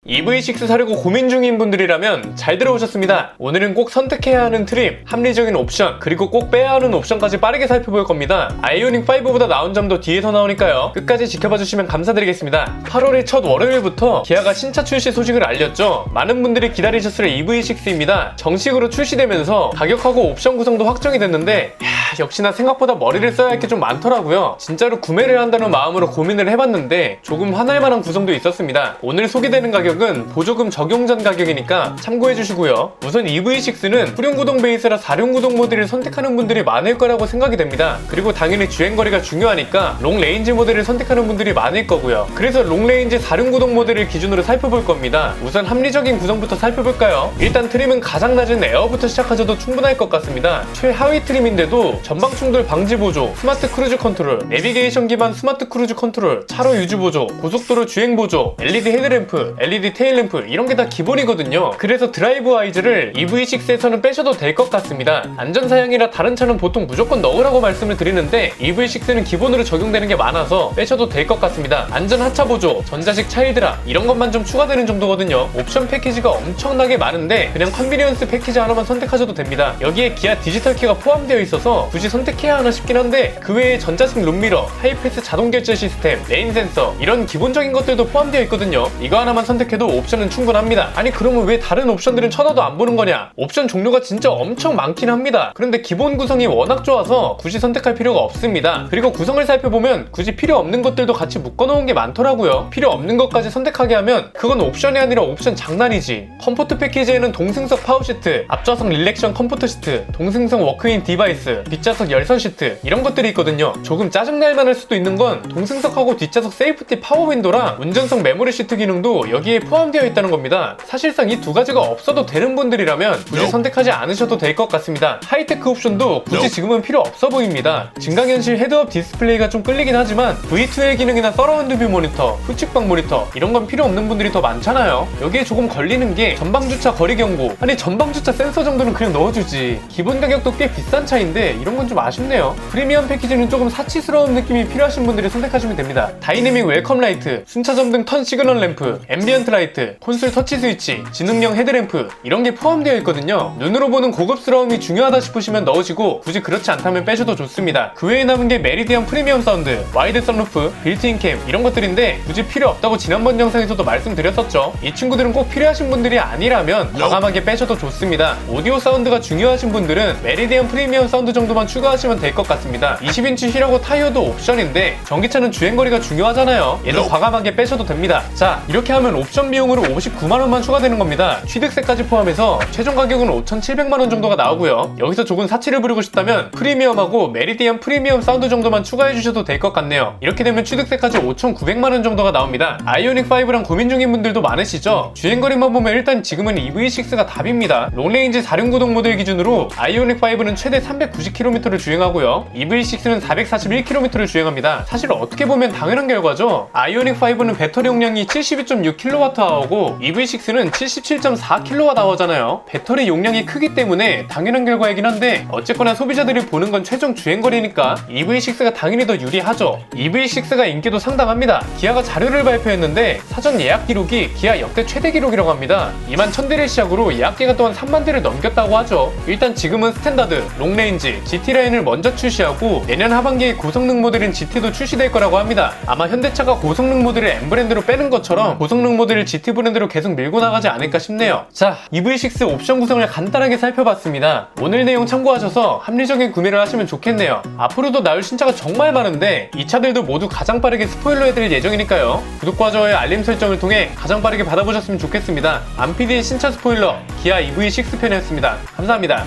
EV6 사려고 고민 중인 분들이라면 잘 들어오셨습니다. 오늘은 꼭 선택해야 하는 트림, 합리적인 옵션, 그리고 꼭 빼야 하는 옵션까지 빠르게 살펴볼 겁니다. 아이오닉5보다 나온 점도 뒤에서 나오니까요. 끝까지 지켜봐주시면 감사드리겠습니다. 8월의 첫 월요일부터 기아가 신차 출시 소식을 알렸죠. 많은 분들이 기다리셨을 EV6입니다. 정식으로 출시되면서 가격하고 옵션 구성도 확정이 됐는데 역시나 생각보다 머리를 써야 할 게 좀 많더라고요. 진짜로 구매를 한다는 마음으로 고민을 해봤는데 조금 화날 만한 구성도 있었습니다. 오늘 소개되는 가격은 보조금 적용 전 가격이니까 참고해주시고요. 우선 EV6는 9륜구동 베이스라 4륜구동 모델을 선택하는 분들이 많을 거라고 생각이 됩니다. 그리고 당연히 주행거리가 중요하니까 롱레인지 모델을 선택하는 분들이 많을 거고요. 그래서 롱레인지 4륜구동 모델을 기준으로 살펴볼 겁니다. 우선 합리적인 구성부터 살펴볼까요? 일단 트림은 가장 낮은 에어부터 시작하셔도 충분할 것 같습니다. 최하위 트림인데도 전방 충돌 방지 보조, 스마트 크루즈 컨트롤, 내비게이션 기반 스마트 크루즈 컨트롤, 차로 유지 보조, 고속도로 주행 보조, LED 헤드램프, LED 테일램프 이런 게 다 기본이거든요. 그래서 드라이브 아이즈를 EV6에서는 빼셔도 될 것 같습니다. 안전사양이라 다른 차는 보통 무조건 넣으라고 말씀을 드리는데 EV6는 기본으로 적용되는 게 많아서 빼셔도 될 것 같습니다. 안전 하차 보조, 전자식 차일드락 이런 것만 좀 추가되는 정도거든요. 옵션 패키지가 엄청나게 많은데 그냥 컨비니언스 패키지 하나만 선택하셔도 됩니다. 여기에 기아 디지털 키가 포함되어 있어서 굳이 선택해야 하나 싶긴 한데 그 외에 전자식 룸미러, 하이패스 자동 결제 시스템, 레인 센서 이런 기본적인 것들도 포함되어 있거든요. 이거 하나만 선택해도 옵션은 충분합니다. 아니 그러면 왜 다른 옵션들은 쳐다도 안 보는 거냐? 옵션 종류가 진짜 엄청 많긴 합니다. 그런데 기본 구성이 워낙 좋아서 굳이 선택할 필요가 없습니다. 그리고 구성을 살펴보면 굳이 필요 없는 것들도 같이 묶어놓은 게 많더라고요. 필요 없는 것까지 선택하게 하면 그건 옵션이 아니라 옵션 장난이지. 컴포트 패키지에는 동승석 파워시트, 앞좌석 릴렉션 컴포트 시트, 동승석 워크인 디바이스, 뒷좌석 열선 시트 이런 것들이 있거든요. 조금 짜증날 만할 수도 있는 건 동승석하고 뒷좌석 세이프티 파워 윈도랑 운전석 메모리 시트 기능도 여기에 포함되어 있다는 겁니다. 사실상 이 두 가지가 없어도 되는 분들이라면 굳이 선택하지 않으셔도 될 것 같습니다. 하이테크 옵션도 굳이 지금은 필요 없어 보입니다. 증강현실 헤드업 디스플레이가 좀 끌리긴 하지만 V2의 기능이나 서라운드 뷰 모니터, 후측방 모니터 이런 건 필요 없는 분들이 더 많잖아요. 여기에 조금 걸리는 게 전방주차 거리 경고. 아니 전방주차 센서 정도는 그냥 넣어주지. 기본 가격도 꽤 비싼 차인데 이런 건 좀 아쉽네요. 프리미엄 패키지는 조금 사치스러운 느낌이 필요하신 분들이 선택하시면 됩니다. 다이내믹 웰컴 라이트, 순차 점등 턴 시그널 램프, 앰비언트 라이트, 콘솔 터치 스위치, 지능형 헤드램프 이런 게 포함되어 있거든요. 눈으로 보는 고급스러움이 중요하다 싶으시면 넣으시고 굳이 그렇지 않다면 빼셔도 좋습니다. 그 외에 남은 게 메리디안 프리미엄 사운드, 와이드 선루프, 빌트인 캠 이런 것들인데 굳이 필요 없다고 지난번 영상에서도 말씀드렸었죠. 이 친구들은 꼭 필요하신 분들이 아니라면 과감하게 빼셔도 좋습니다. 오디오 사운드가 중요하신 분들은 메리디안 프리미엄 사운드 정도만 추가하시면 될 것 같습니다. 20인치 휠하고 타이어도 옵션인데 전기차는 주행거리가 중요하잖아요. 얘도 과감하게 빼셔도 됩니다. 자, 이렇게 하면 옵션 비용으로 59만원만 추가되는 겁니다. 취득세까지 포함해서 최종 가격은 5,700만원 정도가 나오고요. 여기서 조금 사치를 부리고 싶다면 프리미엄하고 메리디안 프리미엄 사운드 정도만 추가해 주셔도 될 것 같네요. 이렇게 되면 취득세까지 5,900만원 정도가 나옵니다. 아이오닉5랑 고민 중인 분들도 많으시죠? 주행거리만 보면 일단 지금은 EV6가 답입니다. 롱레인지 4륜구동 모델 기준으로 아이오닉5는 최대 390km를 주행하고요. EV6는 441km를 주행합니다. 사실 어떻게 보면 당연한 결과죠. 아이오닉5는 배터리 용량이 72.6kWh고 EV6는 77.4kWh잖아요. 배터리 용량이 크기 때문에 당연한 결과이긴 한데 어쨌거나 소비자들이 보는 건 최종 주행거리니까 EV6가 당연히 더 유리하죠. EV6가 인기도 상당합니다. 기아가 자료를 발표했는데 사전 예약 기록이 기아 역대 최대 기록이라고 합니다. 2만 1000대를 시작으로 예약 기간 또한 3만 대를 넘겼다고 하죠. 일단 지금은 스탠다드, 롱레인지, GT 라인을 먼저 출시하고 내년 하반기에 고성능 모델인 GT도 출시될 거라고 합니다. 아마 현대차가 고성능 모델을 M 브랜드로 빼는 것처럼 고성능 모델을 GT 브랜드로 계속 밀고 나가지 않을까 싶네요. 자, EV6 옵션 구성을 간단하게 살펴봤습니다. 오늘 내용 참고하셔서 합리적인 구매를 하시면 좋겠네요. 앞으로도 나올 신차가 정말 많은데 이 차들도 모두 가장 빠르게 스포일러 해드릴 예정이니까요. 구독과 좋아요, 알림 설정을 통해 가장 빠르게 받아보셨으면 좋겠습니다. 안PD의 신차 스포일러 기아 EV6 편이었습니다. 감사합니다.